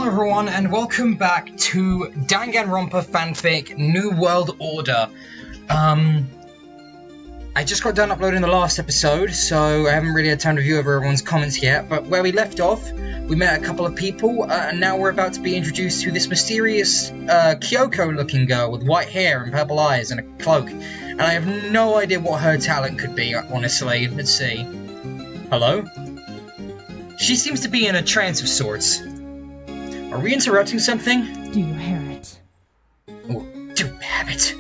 everyone, and welcome back to Danganronpa fanfic New World Order. I just got done uploading the last episode, so I haven't really had time to view over everyone's comments yet, but where we left off, we met a couple of people, and now we're about to be introduced to this mysterious, Kyoko-looking girl with white hair and purple eyes and a cloak, and I have no idea what her talent could be, honestly. Let's see. Hello? She seems to be in a trance of sorts. Are we interrupting something? Do you hear it? Oh, do you have it?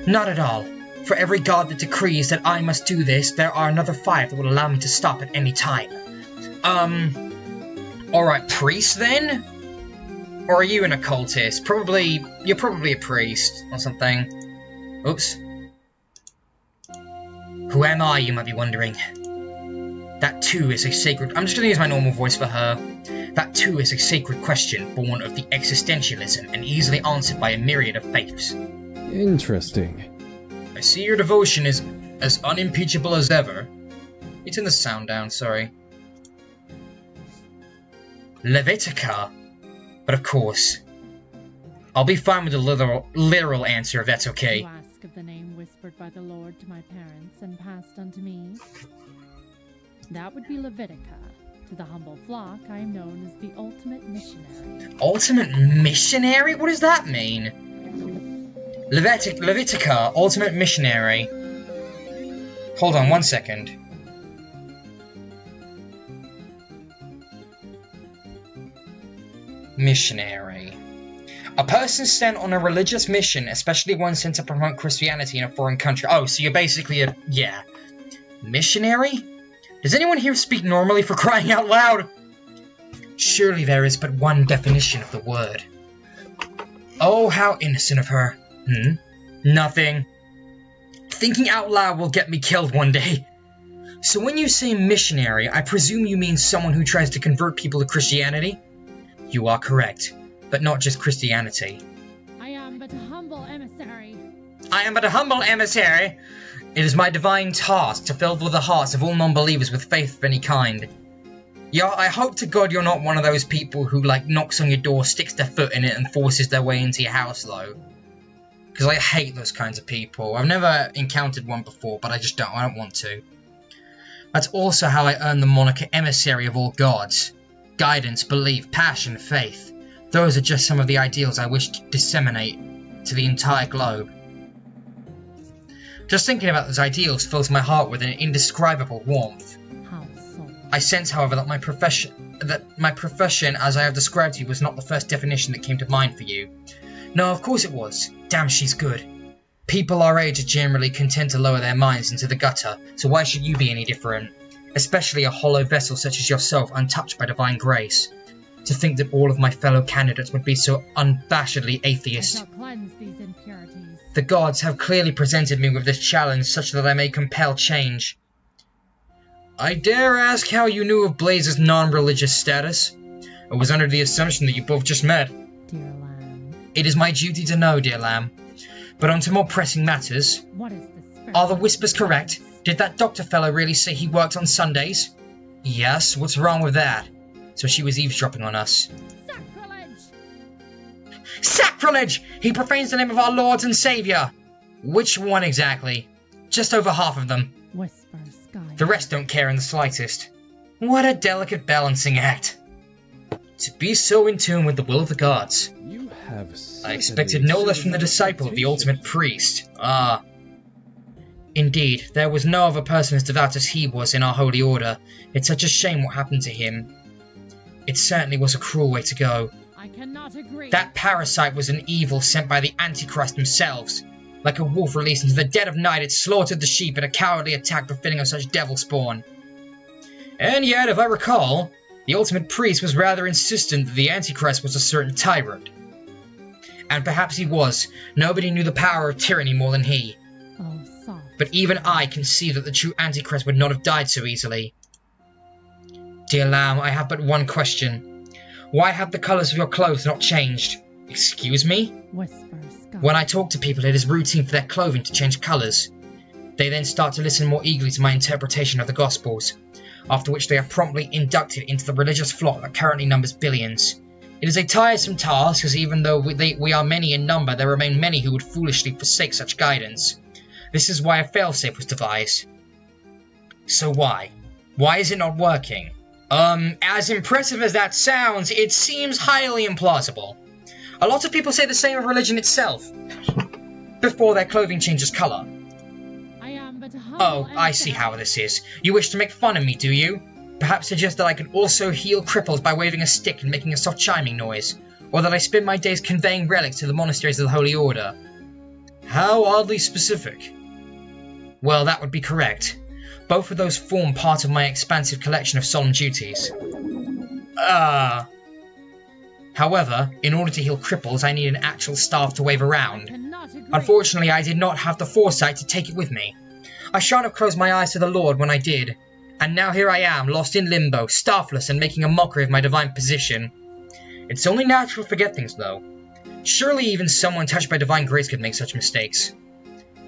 Not at all. For every god that decrees that I must do this, there are another 5 that will allow me to stop at any time. Alright, priest then? Or are you an occultist? You're probably a priest or something. Oops. Who am I, you might be wondering? That too is a sacred... I'm just going to use my normal voice for her. That too is a sacred question born of the existentialism and easily answered by a myriad of faiths. Interesting. I see your devotion is as unimpeachable as ever. You turn the sound down, sorry. Levitica. But of course, I'll be fine with the literal answer if that's okay. You ask of the name whispered by the Lord to my parents and passed unto me. That would be Levitica. To the humble flock, I am known as the ultimate missionary. Ultimate missionary? What does that mean? Levitica, ultimate missionary. Hold on 1 second. Missionary. A person sent on a religious mission, especially one sent to promote Christianity in a foreign country. Oh, so you're basically a... yeah. Missionary? Does anyone here speak normally, for crying out loud? Surely there is but one definition of the word. Oh, how innocent of her. Nothing. Thinking out loud will get me killed one day. So when you say missionary, I presume you mean someone who tries to convert people to Christianity? You are correct, but not just Christianity. I am but a humble emissary. I am but a humble emissary. It is my divine task to fill the hearts of all non-believers with faith of any kind. Yeah, I hope to God you're not one of those people who, like, knocks on your door, sticks their foot in it, and forces their way into your house, though. Because I hate those kinds of people. I've never encountered one before, but I don't want to. That's also how I earned the moniker Emissary of all gods. Guidance, belief, passion, faith. Those are just some of the ideals I wish to disseminate to the entire globe. Just thinking about those ideals fills my heart with an indescribable warmth. How so? I sense, however, that my profession, as I have described to you, was not the first definition that came to mind for you. No, of course it was. Damn, she's good. People our age are generally content to lower their minds into the gutter, so why should you be any different? Especially a hollow vessel such as yourself, untouched by divine grace. To think that all of my fellow candidates would be so unabashedly atheist. I shall cleanse these impurities. The gods have clearly presented me with this challenge such that I may compel change. I dare ask how you knew of Blaze's non-religious status? I was under the assumption that you both just met. Dear lamb. It is my duty to know, dear lamb. But on to more pressing matters. What is this? Are the whispers correct? Did that doctor fellow really say he worked on Sundays? Yes, what's wrong with that? So she was eavesdropping on us. Sacrilege! Sacrilege! He profanes the name of our Lord and Saviour! Which one exactly? Just over half of them. Whisper, sky. The rest don't care in the slightest. What a delicate balancing act. To be so in tune with the will of the gods. You have I expected no less from the disciple of the ultimate priest. Ah. Indeed, there was no other person as devout as he was in our holy order. It's such a shame what happened to him. It certainly was a cruel way to go. I cannot agree. That parasite was an evil sent by the Antichrist themselves. Like a wolf released into the dead of night, it slaughtered the sheep in a cowardly attack befitting of such devil spawn. And yet, if I recall, the ultimate priest was rather insistent that the Antichrist was a certain tyrant. And perhaps he was. Nobody knew the power of tyranny more than he. Oh, soft. But even I can see that the true Antichrist would not have died so easily. Dear lamb, I have but one question. Why have the colours of your clothes not changed? Excuse me? Whisper, sky. When I talk to people, it is routine for their clothing to change colours. They then start to listen more eagerly to my interpretation of the Gospels, after which they are promptly inducted into the religious flock that currently numbers billions. It is a tiresome task, as even though we are many in number, there remain many who would foolishly forsake such guidance. This is why a failsafe was devised. So why? Why is it not working? As impressive as that sounds, it seems highly implausible. A lot of people say the same of religion itself, before their clothing changes colour. I am but humble. Oh, I see how this is. You wish to make fun of me, do you? Perhaps suggest that I could also heal cripples by waving a stick and making a soft chiming noise, or that I spend my days conveying relics to the monasteries of the Holy Order. How oddly specific. Well, that would be correct. Both of those form part of my expansive collection of solemn duties. However, in order to heal cripples, I need an actual staff to wave around. Unfortunately, I did not have the foresight to take it with me. I shan't have closed my eyes to the Lord when I did, and now here I am, lost in limbo, staffless, and making a mockery of my divine position. It's only natural to forget things, though. Surely even someone touched by divine grace could make such mistakes.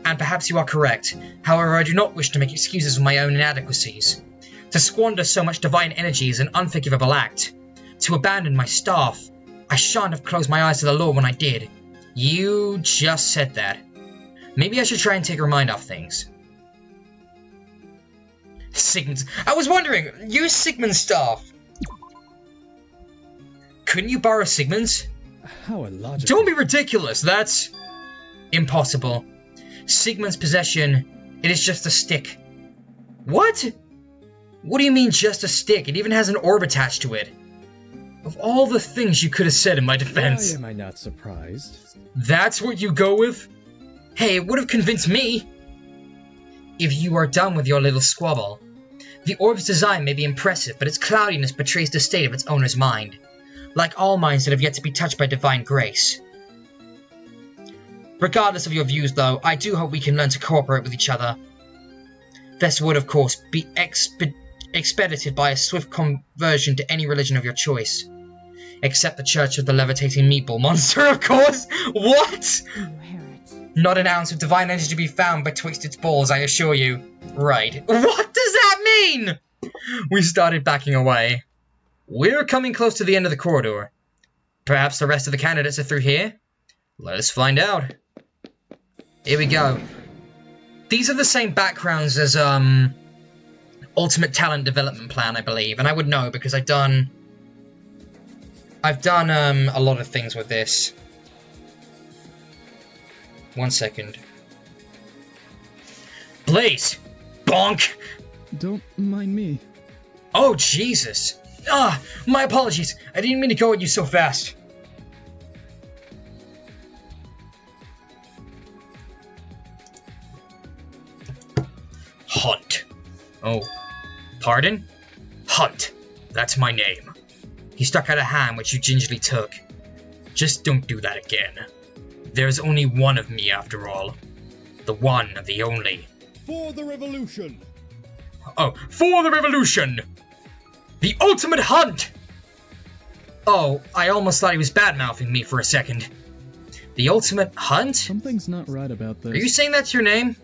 And perhaps you are correct. However, I do not wish to make excuses for my own inadequacies. To squander so much divine energy is an unforgivable act. To abandon my staff, I shan't have closed my eyes to the Lord when I did. You just said that. Maybe I should try and take her mind off things. Sigmund's. I was wondering, use Sigmund's staff. Couldn't you borrow Sigmund's? How illogical. Don't be ridiculous, that's impossible. Sigmund's possession, it is just a stick. What? What do you mean just a stick? It even has an orb attached to it. Of all the things you could have said in my defense. Why am I not surprised? That's what you go with? Hey, it would have convinced me. If you are done with your little squabble. The orb's design may be impressive, but its cloudiness betrays the state of its owner's mind. Like all minds that have yet to be touched by divine grace. Regardless of your views, though, I do hope we can learn to cooperate with each other. This would, of course, be expedited by a swift conversion to any religion of your choice. Except the Church of the Levitating Meatball Monster, of course! What?! You Herod. Not an ounce of divine energy to be found betwixt its balls, I assure you. Right. What does that mean?! We started backing away. We're coming close to the end of the corridor. Perhaps the rest of the candidates are through here? Let us find out. Here we go. These are the same backgrounds as, Ultimate Talent Development Plan, I believe. And I would know because I've done, a lot of things with this. 1 second. Blaze! Bonk! Don't mind me. Oh, Jesus! My apologies. I didn't mean to go at you so fast. Hunt. Oh. Pardon? Hunt. That's my name. He stuck out a hand which you gingerly took. Just don't do that again. There's only one of me after all. The one, the only. For the revolution! Oh, for the revolution! The ultimate hunt! Oh, I almost thought he was bad-mouthing me for a second. The ultimate hunt? Something's not right about this. Are you saying that's your name?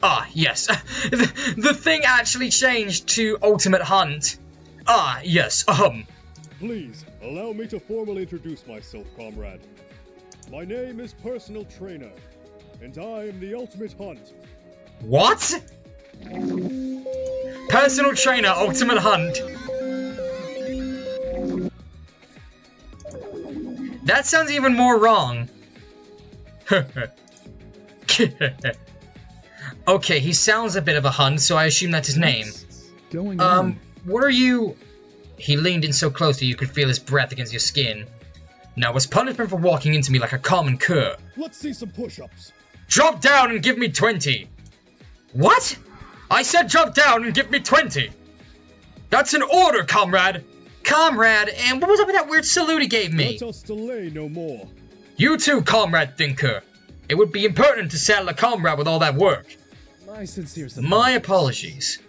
Ah, yes. The thing actually changed to Ultimate Hunt. Ah, yes, Please, allow me to formally introduce myself, comrade. My name is Personal Trainer, and I am the Ultimate Hunt. What? Personal Trainer, Ultimate Hunt. That sounds even more wrong. Okay, he sounds a bit of a hunt, so I assume that's his name. What's going on? What are you... He leaned in so close that you could feel his breath against your skin. Now, as punishment for walking into me like a common cur... Let's see some push-ups. Drop down and give me 20! What? I said drop down and give me 20! That's an order, comrade! Comrade, and what was up with that weird salute he gave me? Let us delay no more. You too, comrade thinker. It would be impertinent to saddle a comrade with all that work. My sincere My apologies.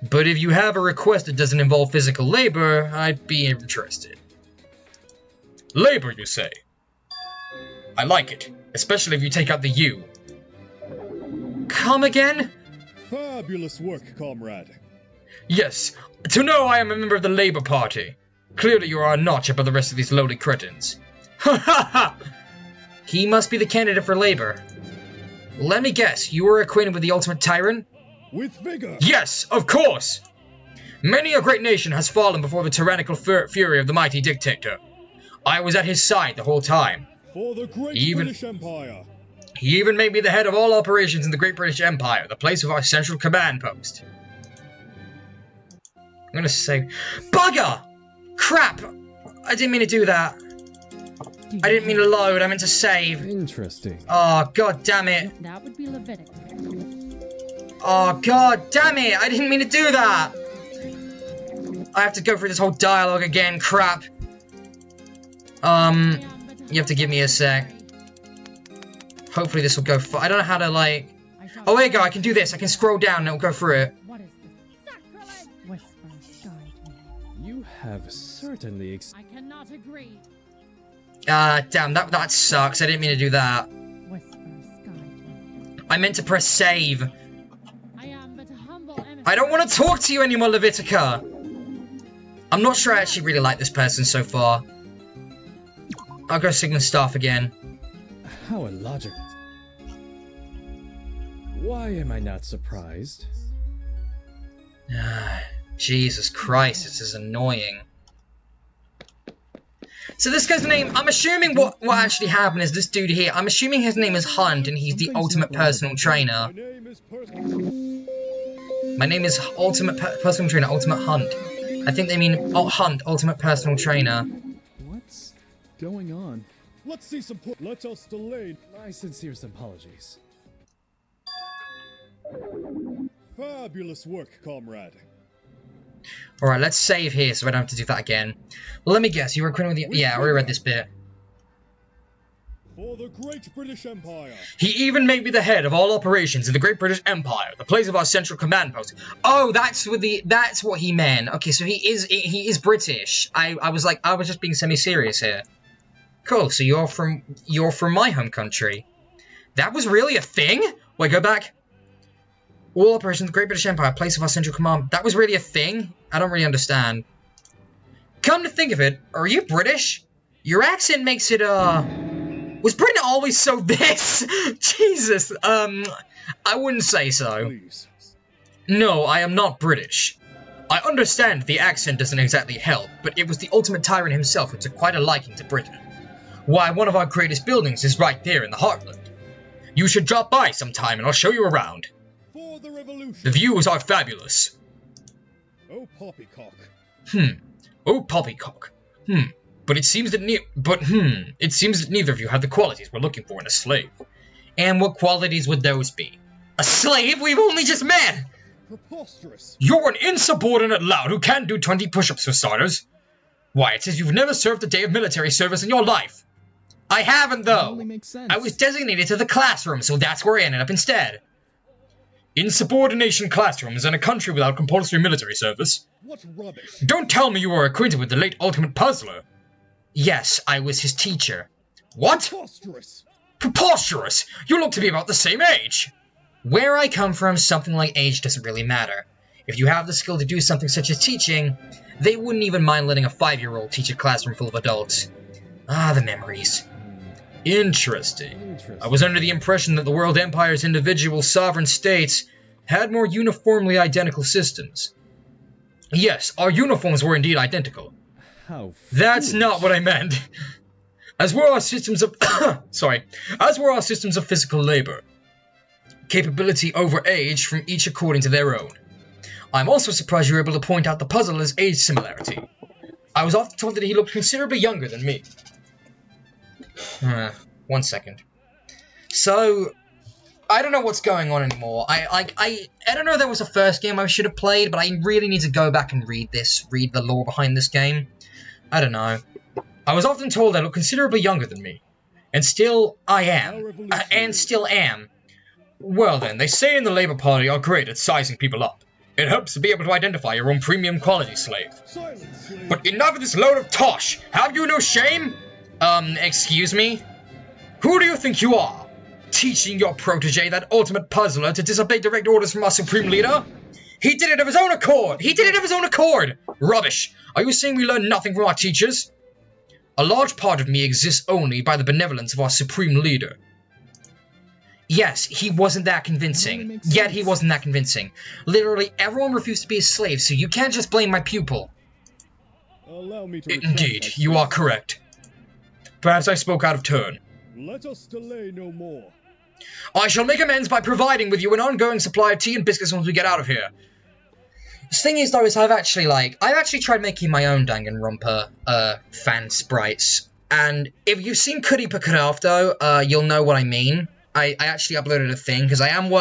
But if you have a request that doesn't involve physical labor, I'd be interested. Labor, you say? I like it, especially if you take out the U. Come again? Fabulous work, comrade. Yes, to know I am a member of the Labour Party. Clearly you are a notch above the rest of these lowly cretins. Ha ha ha! He must be the candidate for labor. Let me guess, you were acquainted with the ultimate tyrant? With vigor! Yes, of course! Many a great nation has fallen before the tyrannical fury of the mighty dictator. I was at his side the whole time. For the great British Empire! He even made me the head of all operations in the Great British Empire, the place of our central command post. I'm gonna say... Bugger! Crap! I didn't mean to do that. I didn't mean to load, I meant to save. Interesting. Oh, god damn it. That would be Leviticus. Oh, god damn it! I didn't mean to do that! I have to go through this whole dialogue again, crap. You have to give me a sec. Hopefully this will go I don't know how to, like... Oh, there you go, I can do this. I can scroll down and it'll go through it. What is this? Sacrilege! Whispers guide me. You have certainly I cannot agree. Damn, that sucks. I didn't mean to do that. Whispers guide me. I meant to press save. I am but a humble emissary. I don't want to talk to you anymore, Levitica. I'm not sure I actually really like this person so far. I'll go Sigma Staff again. How illogical. Why am I not surprised? Jesus Christ, this is annoying. So this guy's name, I'm assuming what actually happened is this dude here, I'm assuming his name is Hunt and he's the ultimate personal trainer. My name is Ultimate Personal Trainer, Ultimate Hunt. I think they mean Hunt, Ultimate Personal Trainer. What's going on? Let's see some let us delay. My sincerest apologies. Fabulous work, comrade. Alright, let's save here so I don't have to do that again. Let me guess, you were acquainted with the... Yeah, I already read this bit. For the Great British Empire. He even made me the head of all operations in the Great British Empire, the place of our central command post. Oh, that's what he meant. Okay, so he is British. I was just being semi-serious here. Cool, so you're from my home country. That was really a thing? Wait, go back. All operations, the Great British Empire, place of our central command. That was really a thing? I don't really understand. Come to think of it, are you British? Your accent makes it, Was Britain always so this? Jesus, I wouldn't say so. Please. No, I am not British. I understand the accent doesn't exactly help, but it was the ultimate tyrant himself who took quite a liking to Britain. Why, one of our greatest buildings is right there in the heartland. You should drop by sometime and I'll show you around. For the revolution. The views are fabulous. Oh, poppycock. Oh, poppycock. But it seems that neither of you have the qualities we're looking for in a slave. And what qualities would those be? A slave? We've only just met! Preposterous. You're an insubordinate lout who can't do 20 push-ups for starters. Why, it says you've never served a day of military service in your life. I haven't, though. That only makes sense. I was designated to the classroom, so that's where I ended up instead. Insubordination classrooms in a country without compulsory military service. What rubbish. Don't tell me you are acquainted with the late Ultimate Puzzler. Yes, I was his teacher. What? Preposterous. Preposterous! You look to be about the same age! Where I come from, something like age doesn't really matter. If you have the skill to do something such as teaching, they wouldn't even mind letting a 5-year-old teach a classroom full of adults. Ah, the memories. Interesting. I was under the impression that the world empire's individual sovereign states had more uniformly identical systems. Yes, our uniforms were indeed identical. How That's foolish. not what I meant. As were our systems of as were our systems of physical labor. Capability over age from each according to their own. I'm also surprised you were able to point out the puzzler's age similarity. I was often told that he looked considerably younger than me. 1 second. So, I don't know what's going on anymore. I don't know if there was a first game I should have played, but I really need to go back and read the lore behind this game. I don't know. I was often told I look considerably younger than me. And still I am. And still am. Well then, they say in the Labour Party are great at sizing people up. It helps to be able to identify your own premium quality slave. Silence, slave. But enough of this load of tosh! Have you no shame? Excuse me? Who do you think you are? Teaching your protege, that ultimate puzzler, to disobey direct orders from our supreme leader? He did it of his own accord! He did it of his own accord! Rubbish! Are you saying we learn nothing from our teachers? A large part of me exists only by the benevolence of our supreme leader. Yes, he wasn't that convincing. Yet he wasn't that convincing. Literally, everyone refused to be a slave, so you can't just blame my pupil. Allow me to Indeed, you are correct. Perhaps I spoke out of turn. Let us delay no more. I shall make amends by providing with you an ongoing supply of tea and biscuits once we get out of here. The thing is, though, is I've actually tried making my own Danganronpa, fan sprites. And if you've seen Kuri Pakarov, though, you'll know what I mean. I actually uploaded a thing, because I am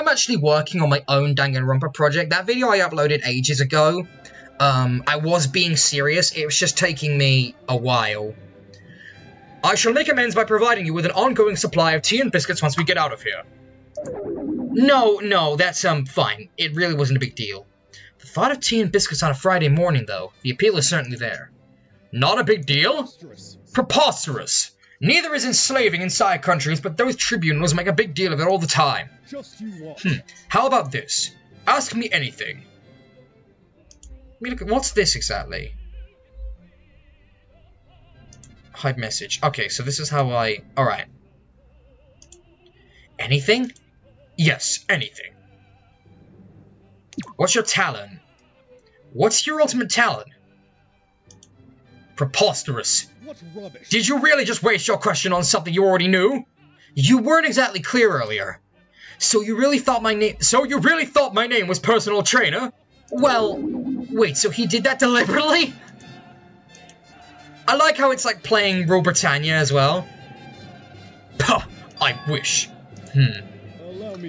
actually working on my own Danganronpa project. That video I uploaded ages ago. I was being serious, it was just taking me a while. I shall make amends by providing you with an ongoing supply of tea and biscuits once we get out of here. No, that's, fine. It really wasn't a big deal. The thought of tea and biscuits on a Friday morning, though, the appeal is certainly there. Not a big deal? Preposterous. Neither is enslaving in side countries, but those tribunals make a big deal of it all the time. Just you watch. How about this? Ask me anything. Let me look at, what's this exactly? Hide message. Okay, so this is how alright. Anything? Yes, anything. What's your talent? What's your ultimate talent? Preposterous. What rubbish. Did you really just waste your question on something you already knew? You weren't exactly clear earlier. So you really thought my name was personal trainer? Well, wait, so he did that deliberately? I like how it's like playing Rule Britannia as well. Puh, I wish.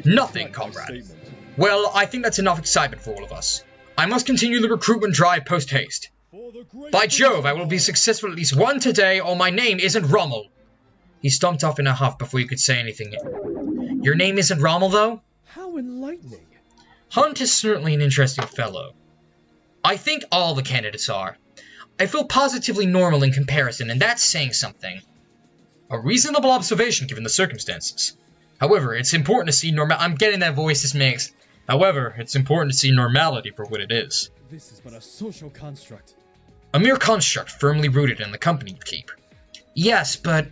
Nothing, comrade. Well, I think that's enough excitement for all of us. I must continue the recruitment drive post-haste. By Jove, I will be successful at least one today, or my name isn't Rommel. He stomped off in a huff before you could say anything. Your name isn't Rommel, though? How enlightening. Hunt is certainly an interesting fellow. I think all the candidates are. I feel positively normal in comparison, and that's saying something. A reasonable observation given the circumstances. However, it's important to see I'm getting that voice is mixed. However, it's important to see normality for what it is. This is but a social construct. A mere construct firmly rooted in the company you keep. Yes, but...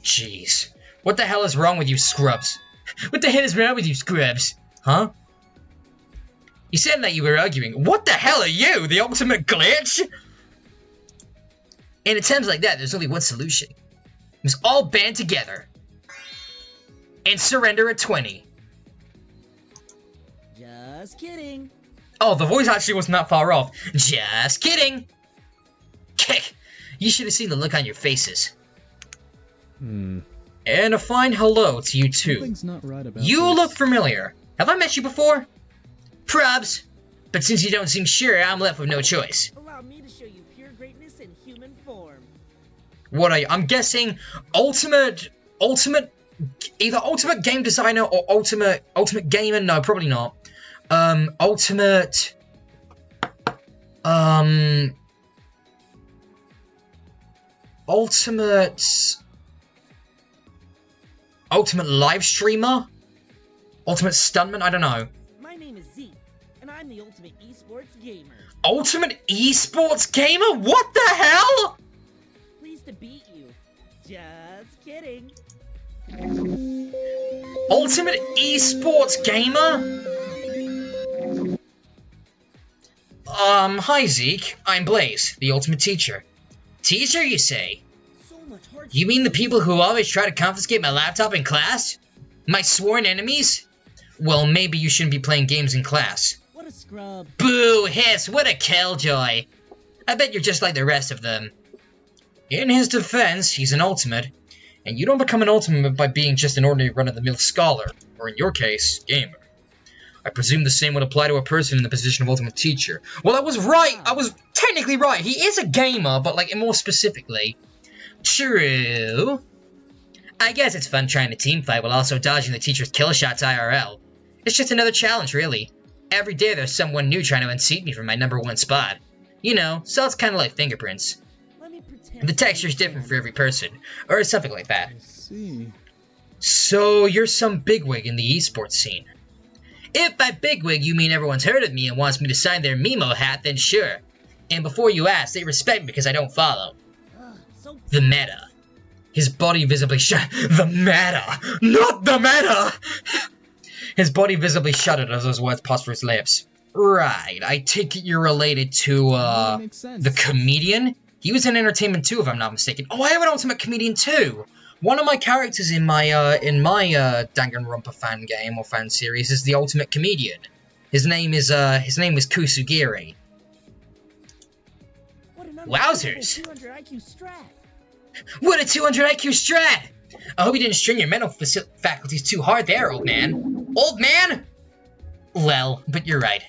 Jeez. What the hell is wrong with you, scrubs? What the hell is wrong with you, scrubs? Huh? You said that you were arguing. What the hell are you? The ultimate glitch? In attempts like that, there's only one solution. We must all band together. And surrender at 20. Just kidding. Oh, the voice actually wasn't that far off. Just kidding. You should have seen the look on your faces. And a fine hello to you too. Something's not right about You this. look familiar. Have I met you before? Probs. But since you don't seem sure, I'm left with no choice. Allow me to show you pure greatness in human form. What are you? I'm guessing ultimate, either ultimate game designer or ultimate gamer. No, probably not. Ultimate live streamer? Ultimate stuntman? I don't know. My name is Zeke, and I'm the ultimate eSports gamer. Ultimate eSports gamer? What the hell? Pleased to beat you. Just kidding. Ultimate eSports gamer? Hi Zeke. I'm Blaze, the ultimate teacher. Teacher, you say? So much hard. You mean the people who always try to confiscate my laptop in class? My sworn enemies? Well, maybe you shouldn't be playing games in class. What a scrub. Boo, hiss, what a killjoy. I bet you're just like the rest of them. In his defense, he's an ultimate. And you don't become an ultimate by being just an ordinary run-of-the-mill scholar, or in your case, gamer. I presume the same would apply to a person in the position of ultimate teacher. Well, I was right! I was technically right! He is a gamer, but like, more specifically. True. I guess it's fun trying to teamfight while also dodging the teacher's kill shots IRL. It's just another challenge, really. Every day there's someone new trying to unseat me from my #1 spot. You know, so it's kinda like fingerprints. Let me pretend. The texture's different for every person, or something like that. I see. So, you're some bigwig in the esports scene. If by bigwig you mean everyone's heard of me and wants me to sign their Mimo hat, then sure. And before you ask, they respect me because I don't follow. So The meta. His body visibly The meta! Not the meta! His body visibly shuddered as those words passed through his lips. Right, I take it you're related to, That makes sense. the comedian? He was in Entertainment 2, if I'm not mistaken. Oh, I have an Ultimate Comedian too! One of my characters in my Danganronpa fan game or fan series is the Ultimate Comedian. His name is Kusugiri. what an Wowzers. 200 IQ strat. What a 200 IQ strat! I hope you didn't strain your mental faculties too hard there, old man. Old man? Well, but you're right.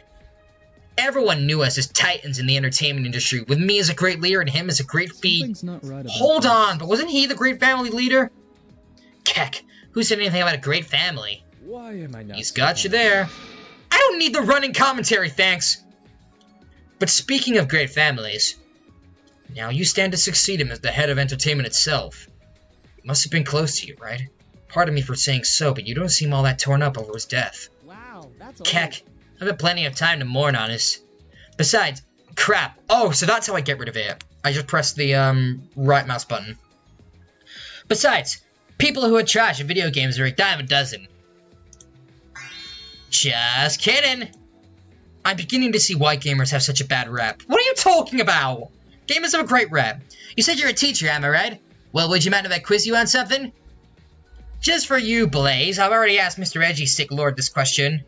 Everyone knew us as titans in the entertainment industry, with me as a great leader and him as a great feat. Something's not right about Hold this. on, but wasn't he the great family leader? Keck, who said anything about a great family? Why am I not? He's so got you calm? there. I don't need the running commentary, thanks. But speaking of great families, now you stand to succeed him as the head of entertainment itself. It must have been close to you, right? Pardon me for saying so, but you don't seem all that torn up over his death. Wow, that's Keck, I've had plenty of time to mourn on us. Besides, crap. Oh, so that's how I get rid of it. I just press the, right mouse button. Besides, people who are trash at video games are a dime a dozen. Just kidding. I'm beginning to see why gamers have such a bad rep. What are you talking about? Gamers have a great rep. You said you're a teacher, am I right? Well, would you mind if I quiz you on something? Just for you, Blaze, I've already asked Mr. Edgy Stick Lord this question.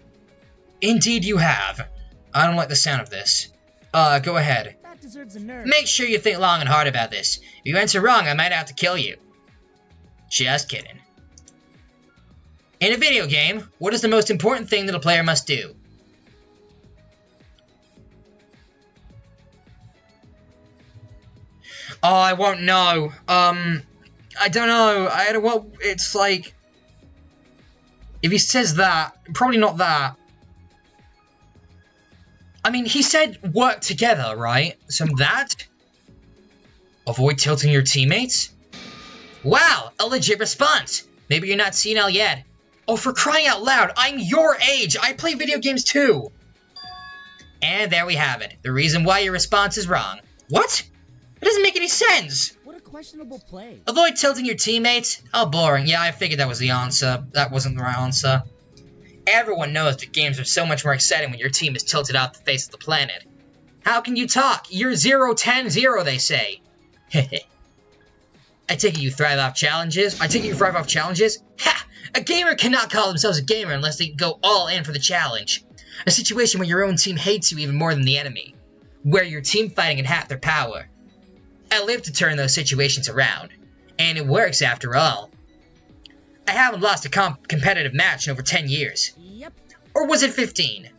Indeed you have. I don't like the sound of this. Go ahead. That deserves a nerve. Make sure you think long and hard about this. If you answer wrong, I might have to kill you. Just kidding. In a video game, what is the most important thing that a player must do? Oh, I won't know. I don't know. Well, it's like... If he says that, probably not that. I mean, he said work together, right? So that? Avoid tilting your teammates? Wow, a legit response. Maybe you're not senile yet. Oh, for crying out loud, I'm your age. I play video games too. And there we have it. The reason why your response is wrong. What? It doesn't make any sense. What a questionable play. Avoid tilting your teammates? Oh, boring. Yeah, I figured that was the answer. That wasn't the right answer. Everyone knows that games are so much more exciting when your team is tilted off the face of the planet. How can you talk? You're 0-10-0, they say. Heh. I take it you thrive off challenges? Ha! A gamer cannot call themselves a gamer unless they go all in for the challenge. A situation where your own team hates you even more than the enemy. Where your team fighting at half their power. I live to turn those situations around. And it works after all. I haven't lost a competitive match in over 10 years. Yep. Or was it 15?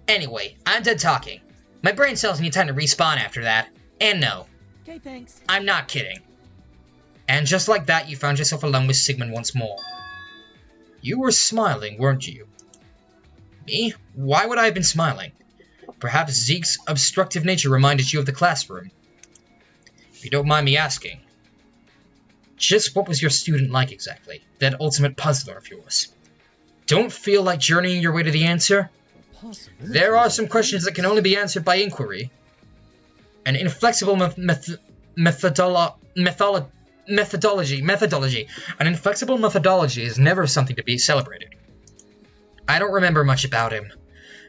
Anyway, I'm done talking. My brain cells need time to respawn after that. And no, Okay, thanks. I'm not kidding. And just like that, you found yourself alone with Sigmund once more. You were smiling, weren't you? Me? Why would I have been smiling? Perhaps Zeke's obstructive nature reminded you of the classroom. If you don't mind me asking, just what was your student like exactly? That ultimate puzzler of yours? Don't feel like journeying your way to the answer? Possibilities There are some questions that can only be answered by inquiry. An inflexible methodology. An inflexible methodology is never something to be celebrated. I don't remember much about him,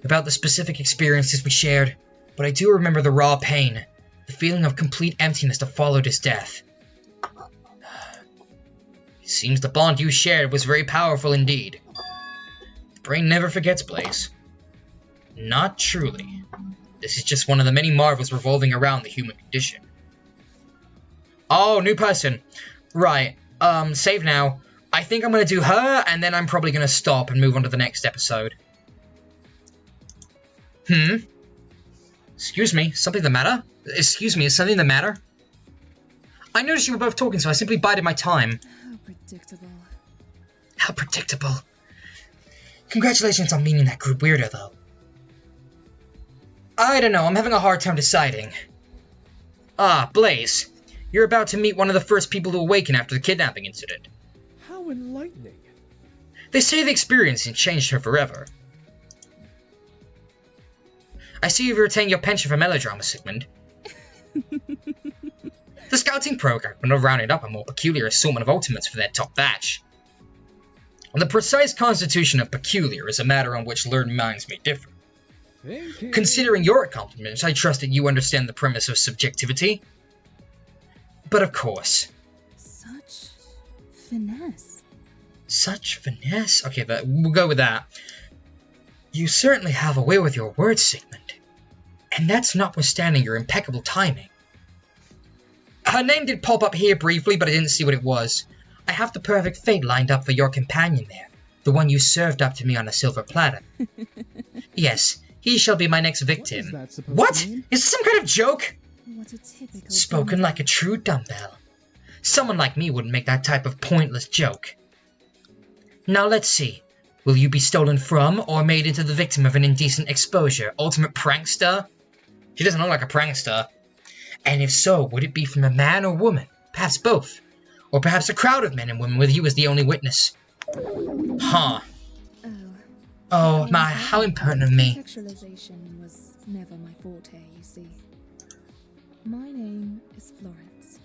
about the specific experiences we shared, but I do remember the raw pain, the feeling of complete emptiness that followed his death. It seems the bond you shared was very powerful indeed. The brain never forgets, Blaze. Not truly. This is just one of the many marvels revolving around the human condition. Oh, new person. Right, save now. I think I'm gonna do her, and then I'm probably gonna stop and move on to the next episode. Excuse me, something the matter? Excuse me, is something the matter? I noticed you were both talking, so I simply bided my time. How predictable. How predictable. Congratulations on meeting that group weirdo, though. I don't know, I'm having a hard time deciding. Ah, Blaze. You're about to meet one of the first people to awaken after the kidnapping incident. How enlightening. They say the experience changed her forever. I see you've retained your penchant for melodrama, Sigmund. The scouting program would have rounded up a more peculiar assortment of ultimates for their top batch. The precise constitution of peculiar is a matter on which learned minds may differ. Thank you. Considering your accomplishments, I trust that you understand the premise of subjectivity. But of course. Such finesse. Such finesse? Okay, we'll go with that. You certainly have a way with your words, Sigmund. And that's notwithstanding your impeccable timing. Her name did pop up here briefly, but I didn't see what it was. I have the perfect fate lined up for your companion there. The one you served up to me on a silver platter. Yes, he shall be my next victim. What is that supposed What? to mean? Is this some kind of joke? What a typical Spoken like a true dumbbell. Someone like me wouldn't make that type of pointless joke. Now let's see. Will you be stolen from or made into the victim of an indecent exposure? Ultimate prankster? She doesn't look like a prankster. And if so, would it be from a man or woman? Perhaps both. Or perhaps a crowd of men and women with you as the only witness. Huh. Oh my, how impertinent of me. Contextualization was never my forte, you see. My name is Florence.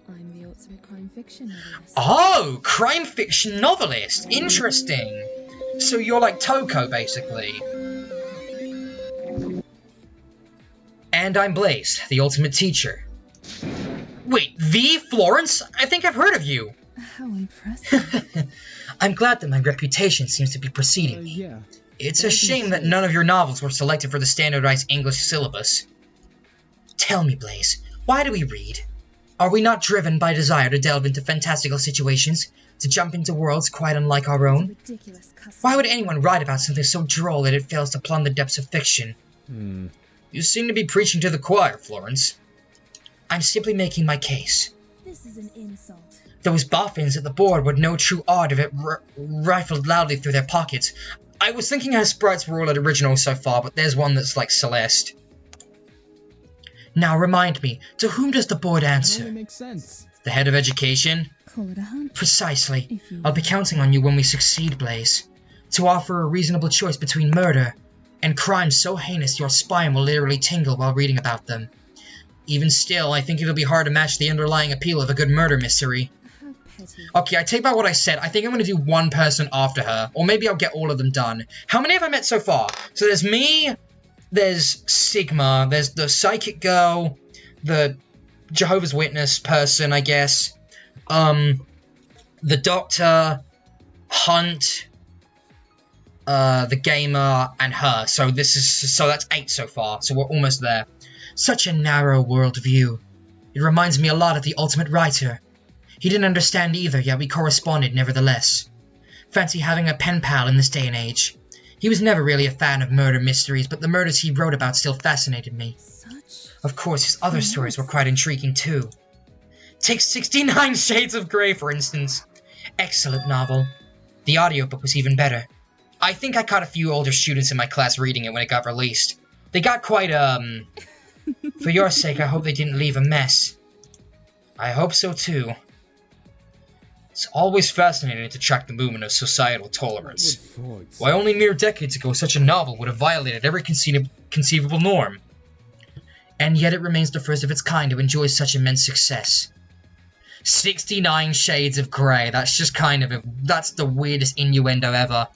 I'm the ultimate crime fiction novelist. Oh, crime fiction novelist. Interesting. So you're like Toko, basically. And I'm Blaze, the ultimate teacher. Wait, the Florence? I think I've heard of you. How impressive. I'm glad that my reputation seems to be preceding me. Yeah. It's a shame that none of your novels were selected for the standardized English syllabus. Tell me, Blaze, why do we read? Are we not driven by desire to delve into fantastical situations, to jump into worlds quite unlike our own? Ridiculous custom. Why would anyone write about something so droll that it fails to plumb the depths of fiction? You seem to be preaching to the choir, Florence. I'm simply making my case. This is an insult. Those boffins at the board would know true art if it rifled loudly through their pockets. I was thinking her sprites were all at original so far, but there's one that's like Celeste. Now remind me, to whom does the board That answer? makes sense. The head of education? Call it a hunch. Precisely. If you I'll be counting on you when we succeed, Blaze. To offer a reasonable choice between murder and crimes so heinous your spine will literally tingle while reading about them. Even still, I think it'll be hard to match the underlying appeal of a good murder mystery. How petty. Okay, I take back what I said. I think I'm going to do one person after her. Or maybe I'll get all of them done. How many have I met so far? So there's me, there's Sigma, there's the psychic girl, the Jehovah's Witness person, I guess, the doctor, Hunt, the gamer, and her. So that's 8 so far. So we're almost there. Such a narrow worldview. It reminds me a lot of the Ultimate Writer. He didn't understand either, yet we corresponded nevertheless. Fancy having a pen pal in this day and age. He was never really a fan of murder mysteries, but the murders he wrote about still fascinated me. Such Of course, his other stories were quite intriguing too. Take 69 Shades of Grey, for instance. Excellent novel. The audiobook was even better. I think I caught a few older students in my class reading it when it got released. They got quite, For your sake, I hope they didn't leave a mess. I hope so too. It's always fascinating to track the movement of societal tolerance. Why only mere decades ago such a novel would have violated every conceivable norm. And yet it remains the first of its kind to enjoy such immense success. 69 Shades of Grey, that's just that's the weirdest innuendo ever.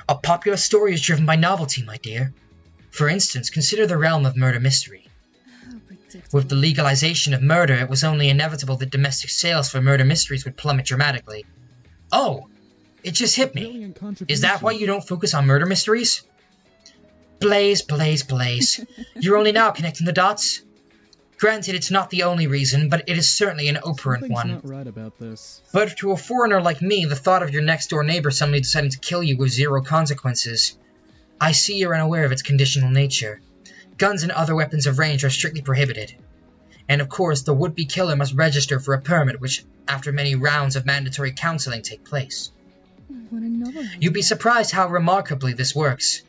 A popular story is driven by novelty, my dear. For instance, consider the realm of murder mystery. how predictable. With the legalization of murder, it was only inevitable that domestic sales for murder mysteries would plummet dramatically. Oh, it just hit me. Brilliant Is that why contribution. you don't focus on murder mysteries? Blaze, Blaze, Blaze. You're only now connecting the dots? Granted, it's not the only reason, but it is certainly an operant Something's one. not right about this. But to a foreigner like me, the thought of your next-door neighbor suddenly deciding to kill you with zero consequences. I see you're unaware of its conditional nature. Guns and other weapons of range are strictly prohibited. And of course, the would-be killer must register for a permit which, after many rounds of mandatory counseling, take place. What a novel. You'd be surprised how remarkably this works.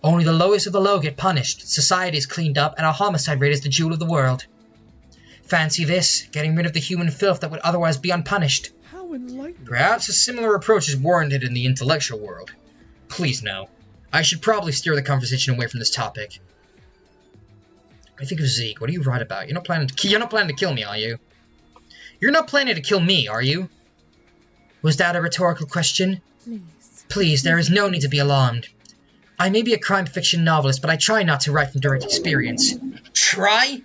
Only the lowest of the low get punished, society is cleaned up, and our homicide rate is the jewel of the world. Fancy this, getting rid of the human filth that would otherwise be unpunished. How enlightening. Perhaps a similar approach is warranted in the intellectual world. Please no. I should probably steer the conversation away from this topic. I think of Zeke. What are you right about? You're not planning to kill me, are you? You're not planning to kill me, are you? Was that a rhetorical question? Please. Please, there is no need to be alarmed. I may be a crime fiction novelist, but I try not to write from direct experience. Try?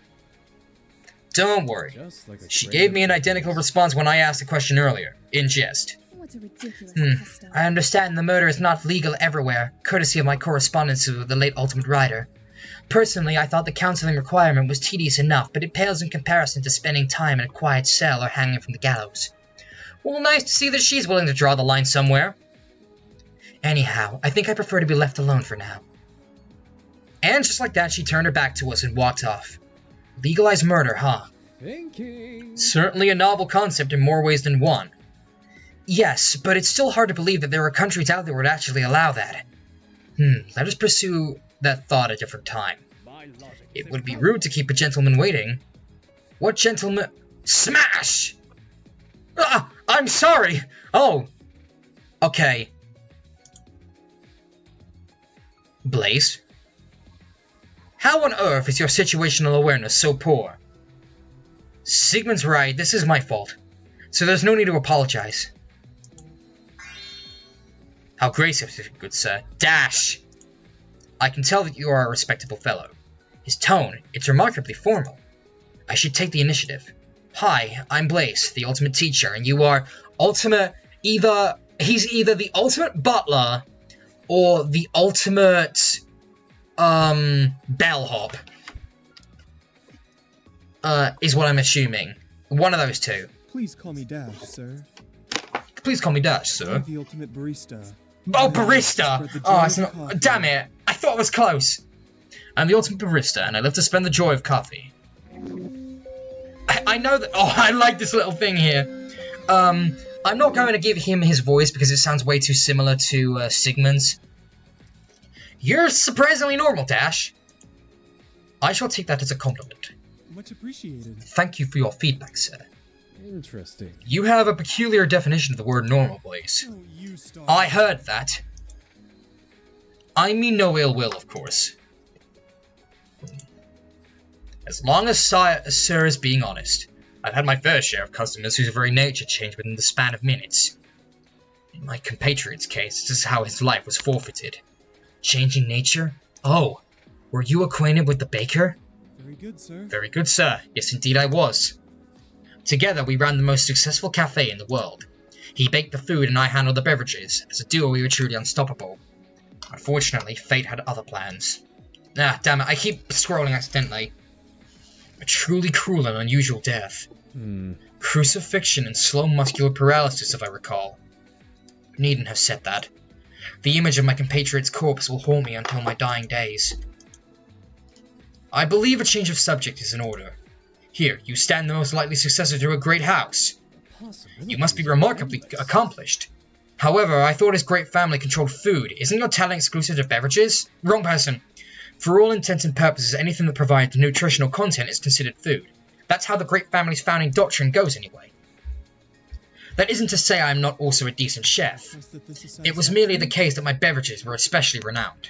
Don't worry. Just like a She crate gave of me an identical response when I asked the question earlier, in jest. What a ridiculous custom. I understand the murder is not legal everywhere, courtesy of my correspondence with the late Ultimate Rider. Personally, I thought the counseling requirement was tedious enough, but it pales in comparison to spending time in a quiet cell or hanging from the gallows. Well, nice to see that she's willing to draw the line somewhere. Anyhow, I think I prefer to be left alone for now. And just like that, she turned her back to us and walked off. Legalized murder, huh? Thinking. Certainly a novel concept in more ways than one. Yes, but it's still hard to believe that there are countries out there that would actually allow that. Let us pursue that thought a different time. It would be rude to keep a gentleman waiting. What gentleman? Smash! Ah, I'm sorry! Oh. Okay. Blaze? How on earth is your situational awareness so poor? Sigmund's right, this is my fault. So there's no need to apologize. How gracious of you, good sir. Dash! I can tell that you are a respectable fellow. His tone, it's remarkably formal. I should take the initiative. Hi, I'm Blaze, the ultimate teacher, and you are he's either the ultimate butler or the ultimate bellhop. Is what I'm assuming. One of those two. Please call me Dash, sir. Please call me Dash, sir. I'm the ultimate barista. Oh, barista! Spread the Oh, joy it's of not. coffee. Damn it! I thought it was close. I'm the ultimate barista, and I live to spend the joy of coffee. I know that. Oh, I like this little thing here. I'm not going to give him his voice because it sounds way too similar to Sigmund's. You're surprisingly normal, Dash. I shall take that as a compliment. Much appreciated. Thank you for your feedback, sir. Interesting. You have a peculiar definition of the word normal, Blaze. Oh, you star. I heard that. I mean no ill will, of course. As long as sir is being honest. I've had my fair share of customers whose very nature changed within the span of minutes. In my compatriot's case, this is how his life was forfeited. Changing nature? Oh, were you acquainted with the baker? Very good, sir. Very good, sir. Yes, indeed I was. Together, we ran the most successful cafe in the world. He baked the food and I handled the beverages. As a duo, we were truly unstoppable. Unfortunately, fate had other plans. Ah, damn it, I keep scrolling accidentally. A truly cruel and unusual death. Crucifixion and slow muscular paralysis, if I recall. Needn't have said that. The image of my compatriot's corpse will haunt me until my dying days. I believe a change of subject is in order. Here, you stand the most likely successor to a great house. You must be remarkably accomplished. However, I thought his great family controlled food. Isn't your talent exclusive to beverages? Wrong person. For all intents and purposes, anything that provides nutritional content is considered food. That's how the great family's founding doctrine goes anyway. That isn't to say I am not also a decent chef. It was merely the case that my beverages were especially renowned.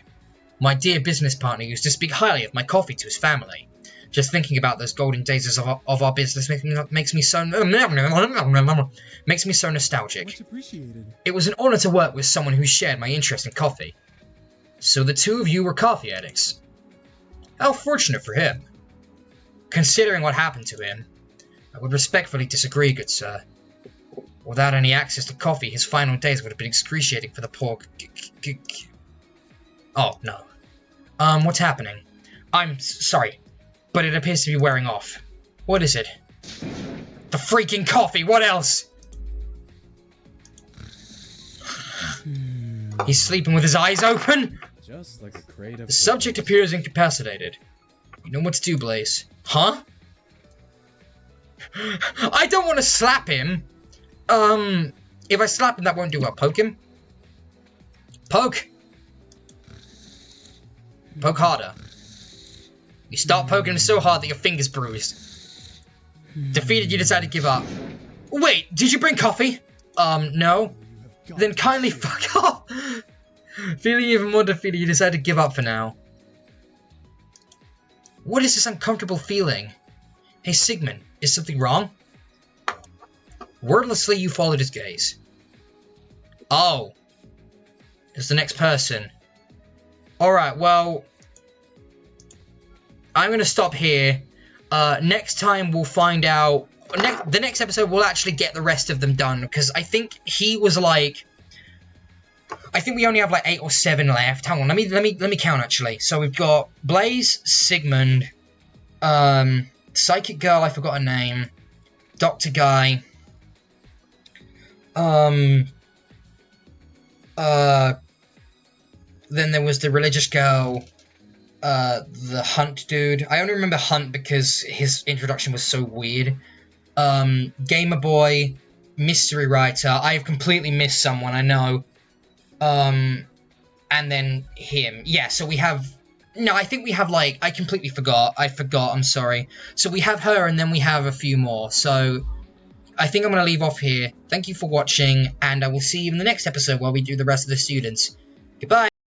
My dear business partner used to speak highly of my coffee to his family. Just thinking about those golden days of our business makes me so nostalgic. Much appreciated. It was an honor to work with someone who shared my interest in coffee. So the two of you were coffee addicts. How fortunate for him. Considering what happened to him, I would respectfully disagree, good sir. Without any access to coffee, his final days would have been excruciating for the poor Oh, no. What's happening? I'm sorry, but it appears to be wearing off. What is it? The freaking coffee, what else? He's sleeping with his eyes open? Just like a crate of The subject appears incapacitated. You know what to do, Blaze. Huh? I don't want to slap him. If I slap him, that won't do well. Poke him? Poke? Poke harder. You start poking him so hard that your finger's bruised. Defeated, you decide to give up. Wait, did you bring coffee? No. Then kindly fuck off. Feeling even more defeated, you decide to give up for now. What is this uncomfortable feeling? Hey, Sigmund, is something wrong? Wordlessly, you followed his gaze. Oh. It's the next person. Alright, well... I'm going to stop here. Next time we'll find out... the next episode we'll actually get the rest of them done. Because I think he was like... I think we only have like 8 or 7 left. Hang on, let me count actually. So we've got Blaze, Sigmund, Psychic Girl, I forgot her name, Doctor Guy, then there was the religious girl, the Hunt dude. I only remember Hunt because his introduction was so weird. Gamer Boy, Mystery Writer. I've completely missed someone, I know. And then him. Yeah, so we have... No, I think we have, like... I completely forgot. I'm sorry. So we have her, and then we have a few more. So, I think I'm going to leave off here. Thank you for watching, and I will see you in the next episode while we do the rest of the students. Goodbye!